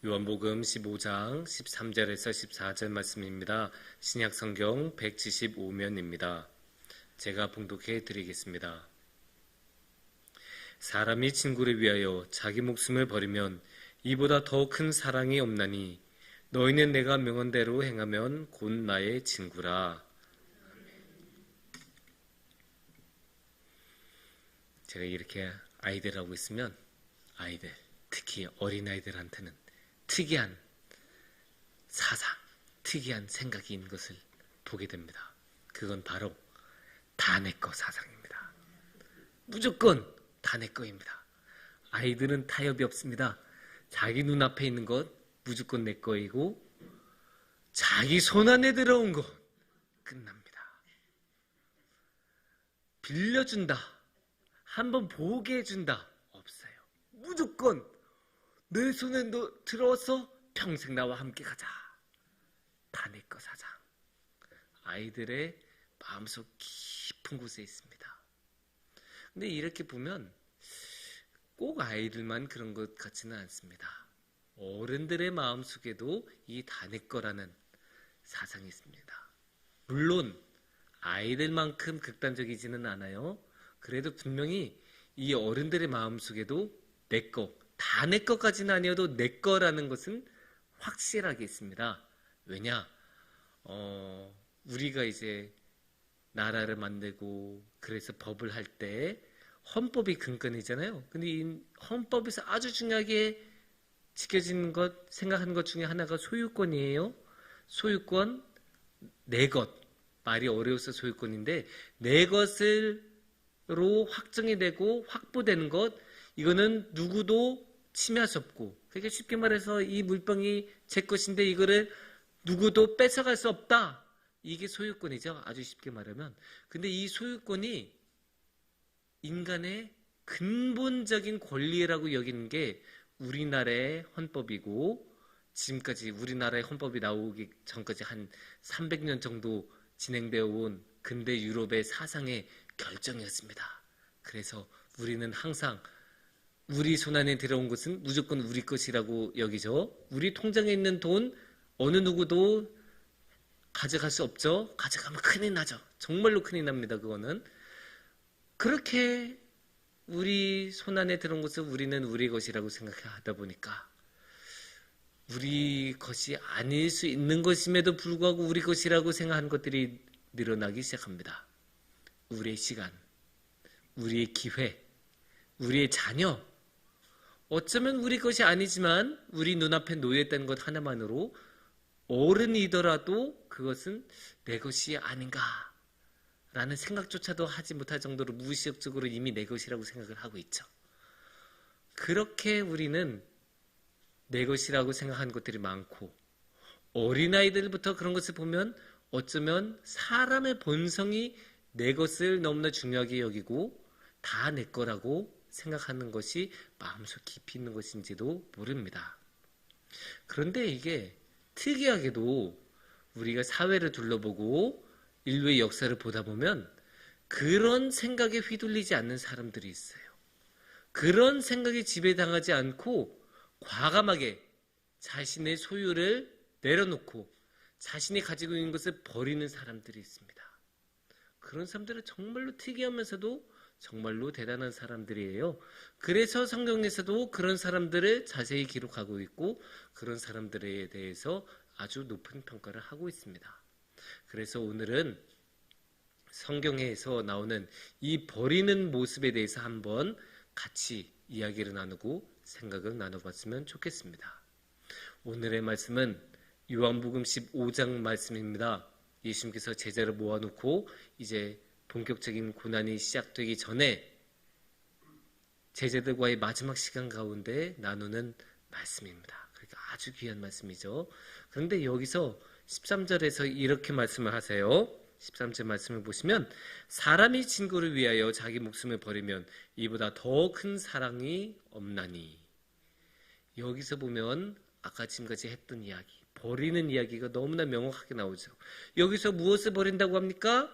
요한복음 15장 13절에서 14절 말씀입니다. 신약성경 175면입니다. 제가 봉독해 드리겠습니다. 사람이 친구를 위하여 자기 목숨을 버리면 이보다 더 큰 사랑이 없나니 너희는 내가 명한 대로 행하면 곧 나의 친구라. 제가 이렇게 아이들하고 있으면 아이들, 특히 어린아이들한테는 특이한 사상, 특이한 생각이 있는 것을 보게 됩니다. 그건 바로 다 내 거 사상입니다. 무조건 다 내 거입니다. 아이들은 타협이 없습니다. 자기 눈앞에 있는 것 무조건 내 거이고 자기 손 안에 들어온 것 끝납니다. 빌려준다, 한번 보게 해준다 없어요. 무조건 내 손에 너 들어와서 평생 나와 함께 가자. 다 내 거 사장. 아이들의 마음속 깊은 곳에 있습니다. 근데 이렇게 보면 꼭 아이들만 그런 것 같지는 않습니다. 어른들의 마음속에도 이 다 내 거라는 사상이 있습니다. 물론 아이들만큼 극단적이지는 않아요. 그래도 분명히 이 어른들의 마음속에도 내 거, 다 내 것까지는 아니어도 내 거라는 것은 확실하게 있습니다. 왜냐? 우리가 이제 나라를 만들고 그래서 법을 할 때 헌법이 근간이잖아요. 근데 이 헌법에서 아주 중요하게 지켜지는 것, 생각하는 것 중에 하나가 소유권이에요. 소유권, 내 것. 말이 어려워서 소유권인데 내 것으로 확정이 되고 확보되는 것, 이거는 누구도 침해할 수 없고, 그러니까 쉽게 말해서 이 물병이 제 것인데 이거를 누구도 뺏어갈 수 없다. 이게 소유권이죠. 아주 쉽게 말하면. 근데 이 소유권이 인간의 근본적인 권리라고 여기는 게 우리나라의 헌법이고, 지금까지 우리나라의 헌법이 나오기 전까지 한 300년 정도 진행되어 온 근대 유럽의 사상의 결정이었습니다. 그래서 우리는 항상 우리 손안에 들어온 것은 무조건 우리 것이라고 여기죠. 우리 통장에 있는 돈 어느 누구도 가져갈 수 없죠. 가져가면 큰일 나죠. 정말로 큰일 납니다. 그거는. 그렇게 우리 손안에 들어온 것을 우리는 우리 것이라고 생각하다 보니까 우리 것이 아닐 수 있는 것임에도 불구하고 우리 것이라고 생각하는 것들이 늘어나기 시작합니다. 우리의 시간, 우리의 기회, 우리의 자녀, 어쩌면 우리 것이 아니지만 우리 눈앞에 놓여있다는 것 하나만으로 어른이더라도 그것은 내 것이 아닌가 라는 생각조차도 하지 못할 정도로 무의식적으로 이미 내 것이라고 생각을 하고 있죠. 그렇게 우리는 내 것이라고 생각하는 것들이 많고, 어린아이들부터 그런 것을 보면 어쩌면 사람의 본성이 내 것을 너무나 중요하게 여기고 다 내 거라고 생각하는 것이 마음속 깊이 있는 것인지도 모릅니다. 그런데 이게 특이하게도 우리가 사회를 둘러보고 인류의 역사를 보다 보면 그런 생각에 휘둘리지 않는 사람들이 있어요. 그런 생각에 지배당하지 않고 과감하게 자신의 소유를 내려놓고 자신이 가지고 있는 것을 버리는 사람들이 있습니다. 그런 사람들은 정말로 특이하면서도 정말로 대단한 사람들이에요. 그래서 성경에서도 그런 사람들을 자세히 기록하고 있고 그런 사람들에 대해서 아주 높은 평가를 하고 있습니다. 그래서 오늘은 성경에서 나오는 이 버리는 모습에 대해서 한번 같이 이야기를 나누고 생각을 나눠봤으면 좋겠습니다. 오늘의 말씀은 요한복음 15장 말씀입니다. 예수님께서 제자를 모아놓고 이제 본격적인 고난이 시작되기 전에 제자들과의 마지막 시간 가운데 나누는 말씀입니다. 그러니까 아주 귀한 말씀이죠. 그런데 여기서 13절에서 이렇게 말씀을 하세요. 13절 말씀을 보시면 사람이 친구를 위하여 자기 목숨을 버리면 이보다 더 큰 사랑이 없나니. 여기서 보면 아까 지금까지 했던 이야기, 버리는 이야기가 너무나 명확하게 나오죠. 여기서 무엇을 버린다고 합니까?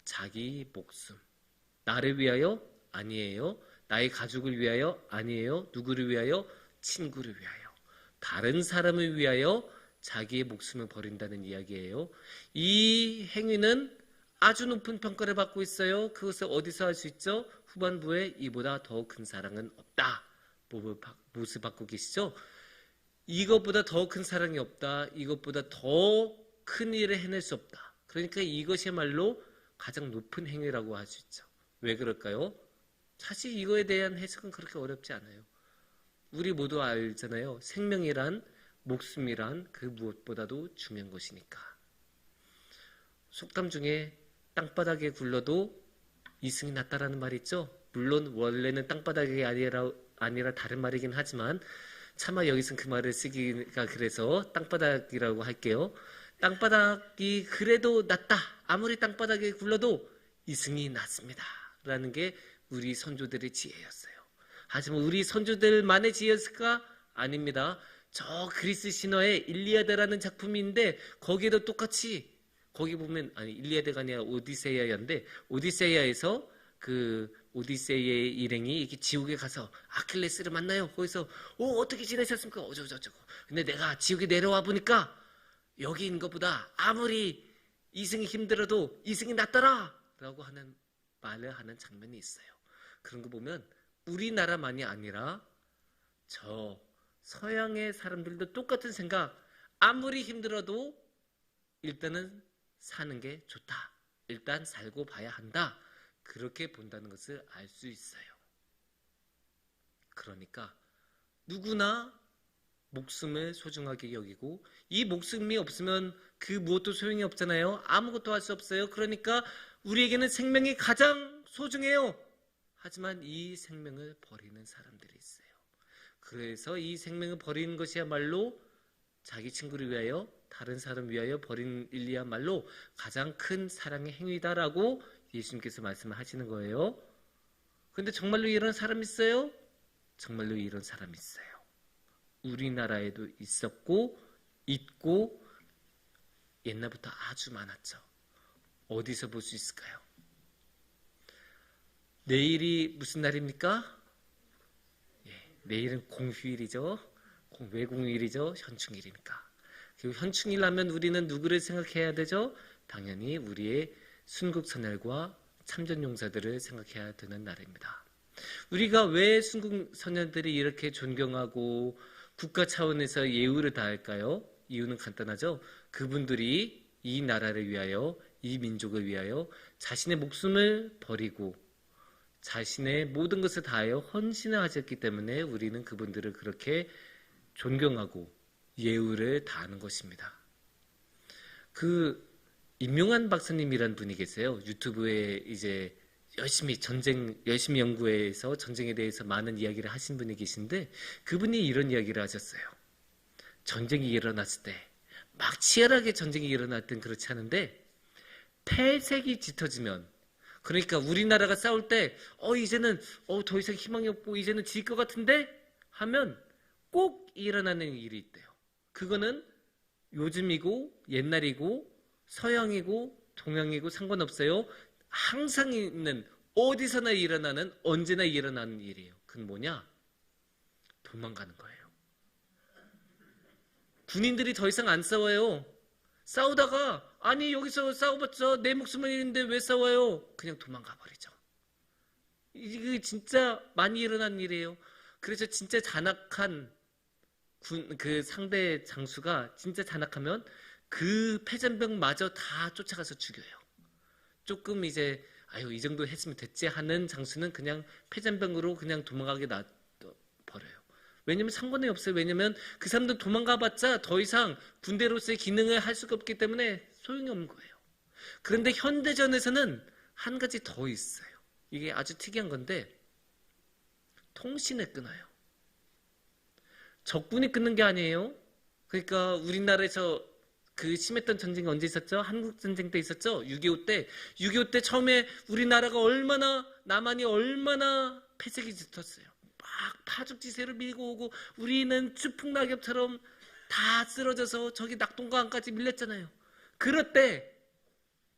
자기 목숨. 나를 위하여? 아니에요. 나의 가족을 위하여? 아니에요. 누구를 위하여? 친구를 위하여. 다른 사람을 위하여 자기의 목숨을 버린다는 이야기예요. 이 행위는 아주 높은 평가를 받고 있어요. 그것을 어디서 할 수 있죠? 후반부에 이보다 더 큰 사랑은 없다. 무엇을 받고 계시죠? 이것보다 더 큰 사랑이 없다. 이것보다 더 큰 일을 해낼 수 없다. 그러니까 이것이야말로 가장 높은 행위라고 할 수 있죠. 왜 그럴까요? 사실 이거에 대한 해석은 그렇게 어렵지 않아요. 우리 모두 알잖아요. 생명이란, 목숨이란 그 무엇보다도 중요한 것이니까. 속담 중에 땅바닥에 굴러도 이승이 낫다라는 말이 있죠. 물론 원래는 땅바닥이 아니라 다른 말이긴 하지만 차마 여기선 그 말을 쓰기가 그래서 땅바닥이라고 할게요. 땅바닥이 그래도 낫다. 아무리 땅바닥에 굴러도 이승이 낫습니다. 라는 게 우리 선조들의 지혜였어요. 하지만 우리 선조들만의 지혜였을까? 아닙니다. 저 그리스 신화의 일리아드라는 작품인데 거기에도 똑같이 거기 보면 일리아드가 아니라 오디세이아인데 오디세이아에서 그 오디세이의 일행이 이렇게 지옥에 가서 아킬레스를 만나요. 거기서 어떻게 지내셨습니까? 어쩌고저쩌고. 근데 내가 지옥에 내려와 보니까 여기 있는 것보다 아무리 이승이 힘들어도 이승이 낫더라 라고 하는 말을 하는 장면이 있어요. 그런 거 보면 우리나라만이 아니라 저 서양의 사람들도 똑같은 생각. 아무리 힘들어도 일단은 사는 게 좋다. 일단 살고 봐야 한다. 그렇게 본다는 것을 알 수 있어요. 그러니까 누구나 목숨을 소중하게 여기고 이 목숨이 없으면 그 무엇도 소용이 없잖아요. 아무것도 할 수 없어요. 그러니까 우리에게는 생명이 가장 소중해요. 하지만 이 생명을 버리는 사람들이 있어요. 그래서 이 생명을 버리는 것이야말로 자기 친구를 위하여 다른 사람 위하여 버리는 일이야말로 가장 큰 사랑의 행위다라고 예수님께서 말씀하시는 거예요. 근데 정말로 이런 사람 있어요? 정말로 이런 사람 있어요. 우리나라에도 있었고 있고 옛날부터 아주 많았죠. 어디서 볼 수 있을까요? 내일이 무슨 날입니까? 내일은 공휴일이죠. 왜 공휴일이죠? 현충일이니까. 그리고 현충일 하면 우리는 누구를 생각해야 되죠? 당연히 우리의 순국선열과 참전용사들을 생각해야 되는 날입니다. 우리가 왜 순국선열들이 이렇게 존경하고 국가 차원에서 예우를 다할까요? 이유는 간단하죠. 그분들이 이 나라를 위하여, 이 민족을 위하여 자신의 목숨을 버리고 자신의 모든 것을 다하여 헌신을 하셨기 때문에 우리는 그분들을 그렇게 존경하고 예우를 다하는 것입니다. 그 임용환 박사님이란 분이 계세요. 유튜브에 이제 열심히 연구해서 전쟁에 대해서 많은 이야기를 하신 분이 계신데 그분이 이런 이야기를 하셨어요. 전쟁이 일어났을 때 막 치열하게 전쟁이 일어날 땐 그렇지 않은데 폐색이 짙어지면 그러니까 우리나라가 싸울 때 이제는 더 이상 희망이 없고 이제는 질 것 같은데 하면 꼭 일어나는 일이 있대요. 그거는 요즘이고 옛날이고 서양이고 동양이고 상관없어요. 항상 있는 어디서나 일어나는 언제나 일어나는 일이에요. 그건 뭐냐? 도망가는 거예요. 군인들이 더 이상 안 싸워요. 싸우다가 아니 여기서 싸워봤자 내 목숨을 잃는데 왜 싸워요? 그냥 도망가 버리죠. 이게 진짜 많이 일어난 일이에요. 그래서 진짜 잔악한 그 상대 장수가 진짜 잔악하면 그 패잔병마저 다 쫓아가서 죽여요. 조금 이제 이 정도 했으면 됐지 하는 장수는 그냥 패잔병으로 그냥 도망가게 놔버려요. 왜냐면 상관이 없어요. 왜냐면 그 사람들 도망가봤자 더 이상 군대로서의 기능을 할 수가 없기 때문에 소용이 없는 거예요. 그런데 현대전에서는 한 가지 더 있어요. 이게 아주 특이한 건데 통신을 끊어요. 적군이 끊는 게 아니에요. 그러니까 우리나라에서 그 심했던 전쟁이 언제 있었죠? 한국전쟁 때 있었죠? 6.25 때. 6.25 때 처음에 우리나라가 남한이 얼마나 폐색이 짙었어요. 막 파죽지세로 밀고 오고 우리는 추풍낙엽처럼 다 쓰러져서 저기 낙동강까지 밀렸잖아요. 그럴 때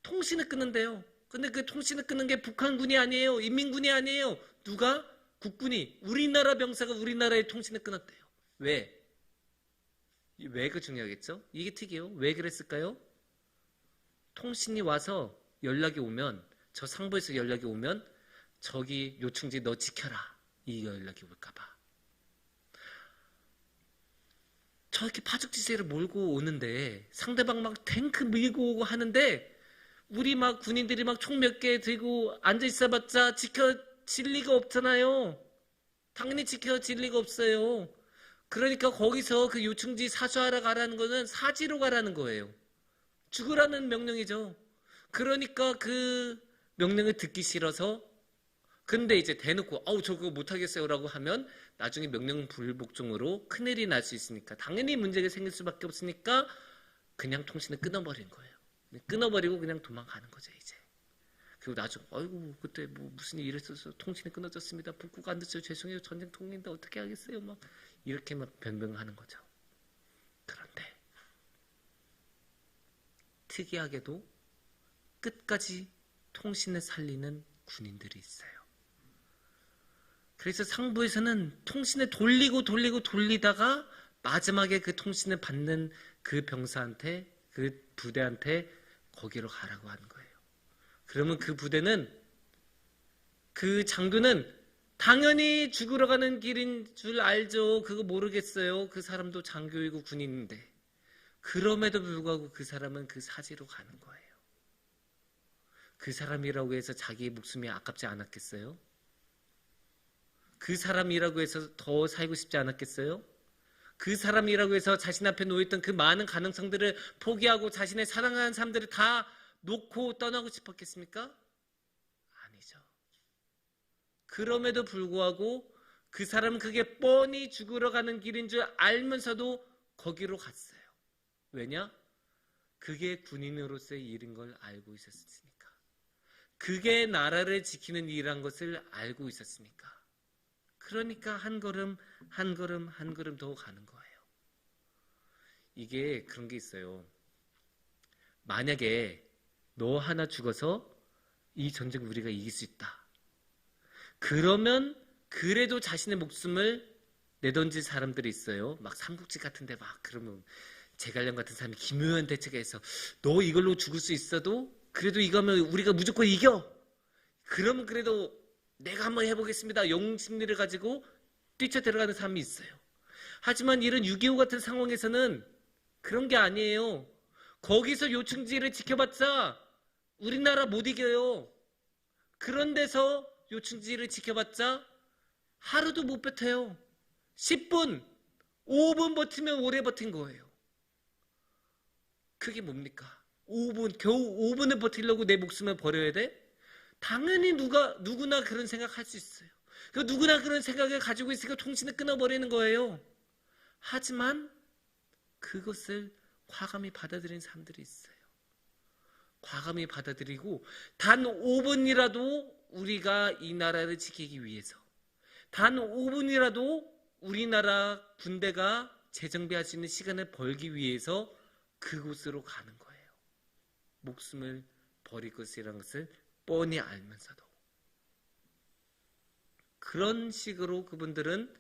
통신을 끊는데요. 근데 그 통신을 끊는 게 북한군이 아니에요. 인민군이 아니에요. 누가? 국군이. 우리나라 병사가 우리나라의 통신을 끊었대요. 왜? 왜가 중요하겠죠? 이게 특이해요. 왜 그랬을까요? 통신이 와서 연락이 오면, 저 상부에서 연락이 오면 저기 요충지 너 지켜라, 이 연락이 올까봐. 저렇게 파죽지세를 몰고 오는데 상대방 막 탱크 밀고 오고 하는데 우리 막 군인들이 막 총 몇 개 들고 앉아 있어봤자 지켜질 리가 없잖아요. 당연히 지켜질 리가 없어요. 그러니까 거기서 그 요충지 사수하러 가라는 거는 사지로 가라는 거예요. 죽으라는 명령이죠. 그러니까 그 명령을 듣기 싫어서, 근데 이제 대놓고 저 그거 못하겠어요 라고 하면 나중에 명령 불복종으로 큰일이 날 수 있으니까, 당연히 문제가 생길 수밖에 없으니까 그냥 통신을 끊어버린 거예요. 끊어버리고 그냥 도망가는 거죠 이제. 그리고 나중에 아이고 그때 뭐 무슨 일이 있어서 통신이 끊어졌습니다, 북구가 안 됐어요, 죄송해요, 전쟁 통인데 어떻게 하겠어요, 막 이렇게 막 변명하는 거죠. 그런데 특이하게도 끝까지 통신을 살리는 군인들이 있어요. 그래서 상부에서는 통신을 돌리다가 마지막에 그 통신을 받는 그 병사한테, 그 부대한테 거기로 가라고 하는 거예요. 그러면 그 부대는, 그 장교는 당연히 죽으러 가는 길인 줄 알죠. 그거 모르겠어요. 그 사람도 장교이고 군인인데. 그럼에도 불구하고 그 사람은 그 사지로 가는 거예요. 그 사람이라고 해서 자기의 목숨이 아깝지 않았겠어요? 그 사람이라고 해서 더 살고 싶지 않았겠어요? 그 사람이라고 해서 자신 앞에 놓여있던 그 많은 가능성들을 포기하고 자신의 사랑하는 사람들을 다 놓고 떠나고 싶었겠습니까? 아니죠. 그럼에도 불구하고 그 사람은 그게 뻔히 죽으러 가는 길인 줄 알면서도 거기로 갔어요. 왜냐? 그게 군인으로서의 일인 걸 알고 있었으니까. 그게 나라를 지키는 일이란 것을 알고 있었으니까. 그러니까 한 걸음 한 걸음 더 가는 거예요. 이게 그런 게 있어요. 만약에 너 하나 죽어서 이 전쟁 우리가 이길 수 있다. 그러면 그래도 자신의 목숨을 내던질 사람들이 있어요. 막 삼국지 같은데 막 그러면 제갈량 같은 사람이 기묘한 대책에 해서 너 이걸로 죽을 수 있어도 그래도 이거면 우리가 무조건 이겨. 그러면 그래도 내가 한번 해보겠습니다, 영심리를 가지고 뛰쳐들어가는 사람이 있어요. 하지만 이런 6.25 같은 상황에서는 그런 게 아니에요. 거기서 요충지를 지켜봤자 우리나라 못 이겨요. 그런 데서 요충지를 지켜봤자 하루도 못 버텨요. 10분, 5분 버티면 오래 버틴 거예요. 그게 뭡니까? 5분, 겨우 5분을 버티려고 내 목숨을 버려야 돼? 당연히 누구나 그런 생각할 수 있어요. 누구나 그런 생각을 가지고 있으니까 통신을 끊어버리는 거예요. 하지만 그것을 과감히 받아들이는 사람들이 있어요. 과감히 받아들이고 단 5분이라도 우리가 이 나라를 지키기 위해서, 단 5분이라도 우리나라 군대가 재정비할 수 있는 시간을 벌기 위해서 그곳으로 가는 거예요. 목숨을 버릴 것이라는 것을 뻔히 알면서도. 그런 식으로 그분들은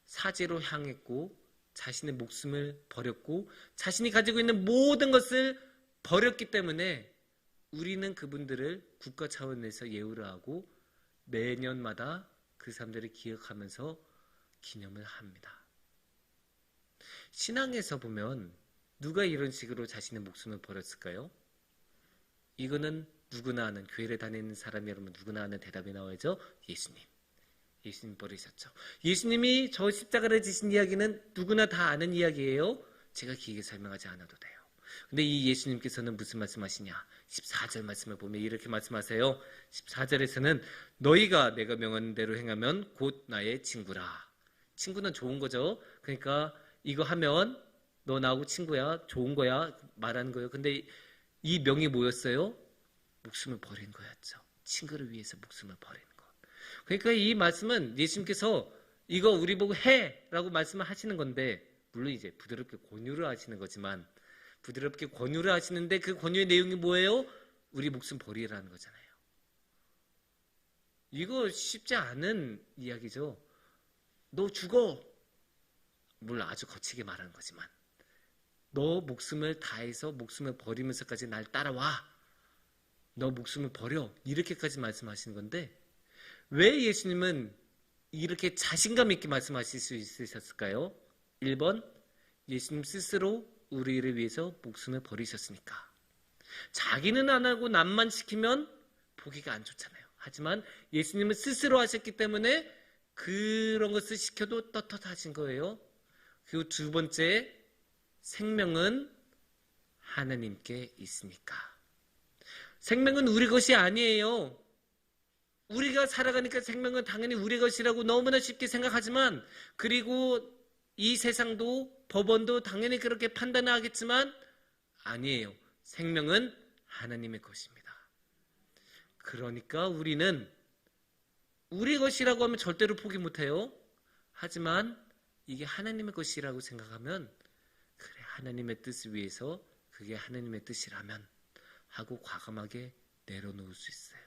사지로 향했고 자신의 목숨을 버렸고 자신이 가지고 있는 모든 것을 버렸기 때문에 우리는 그분들을 국가 차원에서 예우를 하고 매년마다 그 사람들을 기억하면서 기념을 합니다. 신앙에서 보면 누가 이런 식으로 자신의 목숨을 버렸을까요? 이거는 누구나 아는, 교회를 다니는 사람이 여러분 누구나 아는 대답이 나와야죠. 예수님. 예수님 버리셨죠. 예수님이 저 십자가를 지신 이야기는 누구나 다 아는 이야기예요. 제가 길게 설명하지 않아도 돼요. 근데 이 예수님께서는 무슨 말씀하시냐? 14절 말씀을 보면 이렇게 말씀하세요. 14절에서는 너희가 내가 명하는 대로 행하면 곧 나의 친구라. 친구는 좋은 거죠. 그러니까 이거 하면 너 나하고 친구야, 좋은 거야 말하는 거예요. 근데 이 명이 뭐였어요? 목숨을 버린 거였죠. 친구를 위해서 목숨을 버리는 것. 그러니까 이 말씀은 예수님께서 이거 우리 보고 해라고 말씀을 하시는 건데, 물론 이제 부드럽게 권유를 하시는 거지만, 부드럽게 권유를 하시는데 그 권유의 내용이 뭐예요? 우리 목숨 버리라는 거잖아요. 이거 쉽지 않은 이야기죠. 너 죽어. 물론 아주 거치게 말하는 거지만 너 목숨을 다해서 목숨을 버리면서까지 날 따라와. 너 목숨을 버려. 이렇게까지 말씀하시는 건데 왜 예수님은 이렇게 자신감 있게 말씀하실 수 있으셨을까요? 1번, 예수님 스스로 우리를 위해서 목숨을 버리셨으니까. 자기는 안 하고 남만 시키면 보기가 안 좋잖아요. 하지만 예수님은 스스로 하셨기 때문에 그런 것을 시켜도 떳떳하신 거예요. 그리고 두 번째, 생명은 하나님께 있으니까. 생명은 우리 것이 아니에요. 우리가 살아가니까 생명은 당연히 우리 것이라고 너무나 쉽게 생각하지만, 그리고 이 세상도 법원도 당연히 그렇게 판단하겠지만 아니에요. 생명은 하나님의 것입니다. 그러니까 우리는 우리 것이라고 하면 절대로 포기 못해요. 하지만 이게 하나님의 것이라고 생각하면 그래, 하나님의 뜻을 위해서 그게 하나님의 뜻이라면 하고 과감하게 내려놓을 수 있어요.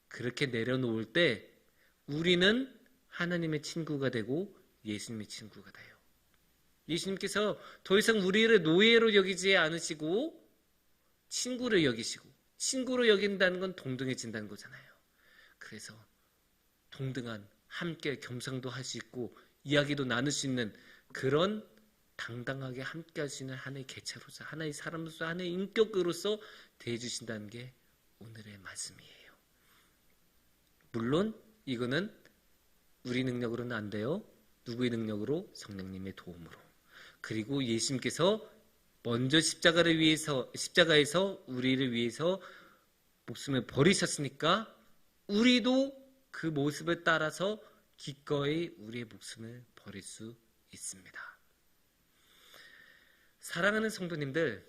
그렇게 내려놓을 때 우리는 하나님의 친구가 되고 예수님의 친구가 돼요. 예수님께서 더 이상 우리를 노예로 여기지 않으시고 친구로 여기시고, 친구로 여긴다는 건 동등해진다는 거잖아요. 그래서 동등한, 함께 겸상도 할 수 있고 이야기도 나눌 수 있는 그런 당당하게 함께 할 수 있는 하나의 개체로서, 하나의 사람으로서, 하나의 인격으로서 대해주신다는 게 오늘의 말씀이에요. 물론 이거는 우리 능력으로는 안 돼요. 누구의 능력으로? 성령님의 도움으로. 그리고 예수님께서 먼저 십자가에서 우리를 위해서 목숨을 버리셨으니까 우리도 그 모습을 따라서 기꺼이 우리의 목숨을 버릴 수 있습니다. 사랑하는 성도님들,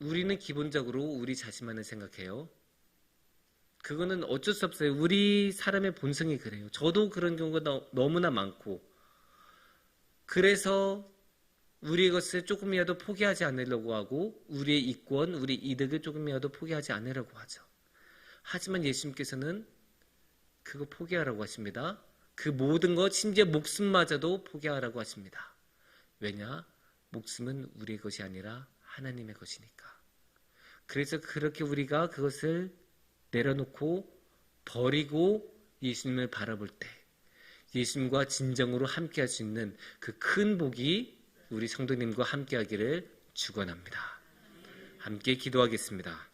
우리는 기본적으로 우리 자신만을 생각해요. 그거는 어쩔 수 없어요. 우리 사람의 본성이 그래요. 저도 그런 경우가 너무나 많고, 그래서 우리의 것을 조금이라도 포기하지 않으려고 하고 우리의 이권, 우리의 이득을 조금이라도 포기하지 않으려고 하죠. 하지만 예수님께서는 그거 포기하라고 하십니다. 그 모든 것, 심지어 목숨마저도 포기하라고 하십니다. 왜냐? 목숨은 우리의 것이 아니라 하나님의 것이니까. 그래서 그렇게 우리가 그것을 내려놓고 버리고 예수님을 바라볼 때 예수님과 진정으로 함께 할 수 있는 그 큰 복이 우리 성도님과 함께 하기를 축원합니다. 함께 기도하겠습니다.